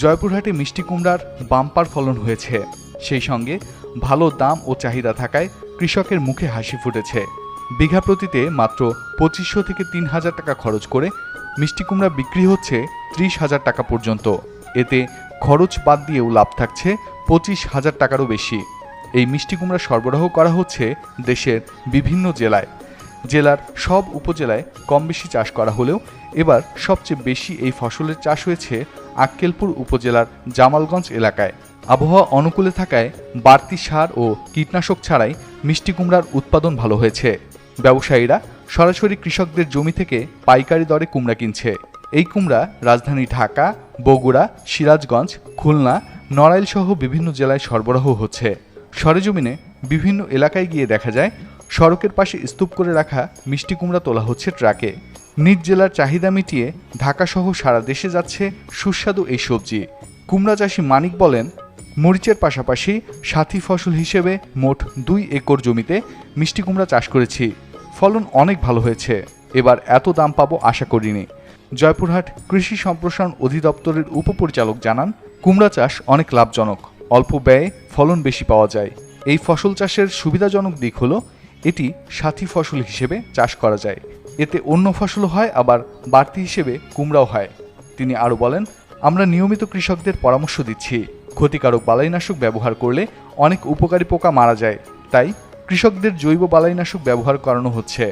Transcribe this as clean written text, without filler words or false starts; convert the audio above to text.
জয়পুরহাটে মিষ্টি কুমড়ার বাম্পার ফলন হয়েছে। সেই সঙ্গে ভালো দাম ও চাহিদা থাকায় কৃষকের মুখে হাসি ফুটেছে। বিঘা প্রতিতে মাত্র 2500 থেকে 3000 টাকা খরচ করে মিষ্টি কুমড়া বিক্রি হচ্ছে 30,000 টাকা পর্যন্ত। এতে খরচ বাদ দিয়েও লাভ থাকছে 25,000 টাকারও বেশি। এই মিষ্টি কুমড়া সরবরাহ করা হচ্ছে দেশের বিভিন্ন জেলায়। জেলার সব উপজেলায় কম বেশি চাষ করা হলেও এবার সবচেয়ে বেশি এই ফসলের চাষ হয়েছে আক্কেলপুর উপজেলার জামালগঞ্জ এলাকায়। আবহাওয়া অনুকূলে থাকায় বাড়তি সার ও কীটনাশক ছাড়াই মিষ্টি কুমড়ার উৎপাদন ভালো হয়েছে। ব্যবসায়ীরা সরাসরি কৃষকদের জমি থেকে পাইকারি দরে কুমড়া কিনছে। এই কুমড়া রাজধানী ঢাকা, বগুড়া, সিরাজগঞ্জ, খুলনা, নড়াইল সহ বিভিন্ন জেলায় সরবরাহ হচ্ছে। সরেজমিনে বিভিন্ন এলাকায় গিয়ে দেখা যায় সড়কের পাশে স্তূপ করে রাখা মিষ্টি কুমড়া তোলা হচ্ছে ট্রাকে। নিজ জেলার চাহিদা মিটিয়ে ঢাকাসহ সারা দেশে যাচ্ছে সুস্বাদু এই সবজি। কুমড়া চাষি মানিক বলেন, মরিচের পাশাপাশি সাথী ফসল হিসেবে মোট 2 একর জমিতে মিষ্টি কুমড়া চাষ করেছি। ফলন অনেক ভালো হয়েছে। এবার এত দাম পাবো আশা করিনি। জয়পুরহাট কৃষি সম্প্রসারণ অধিদপ্তরের উপপরিচালক জানান, কুমড়া চাষ অনেক লাভজনক, অল্প ব্যয়ে ফলন বেশি পাওয়া যায়। এই ফসল চাষের সুবিধাজনক দিক হলো এটি সাথী ফসল হিসেবে চাষ করা যায়। এতে অন্য ফসলও হয়, আবার বাড়তি হিসেবে কুমড়াও হয়। তিনি আরও বলেন, আমরা নিয়মিত কৃষকদের পরামর্শ দিচ্ছি, ক্ষতিকারক বালাইনাশক ব্যবহার করলে অনেক উপকারী পোকা মারা যায়, তাই কৃষকদের জৈব বালাইনাশক ব্যবহার করানো হচ্ছে।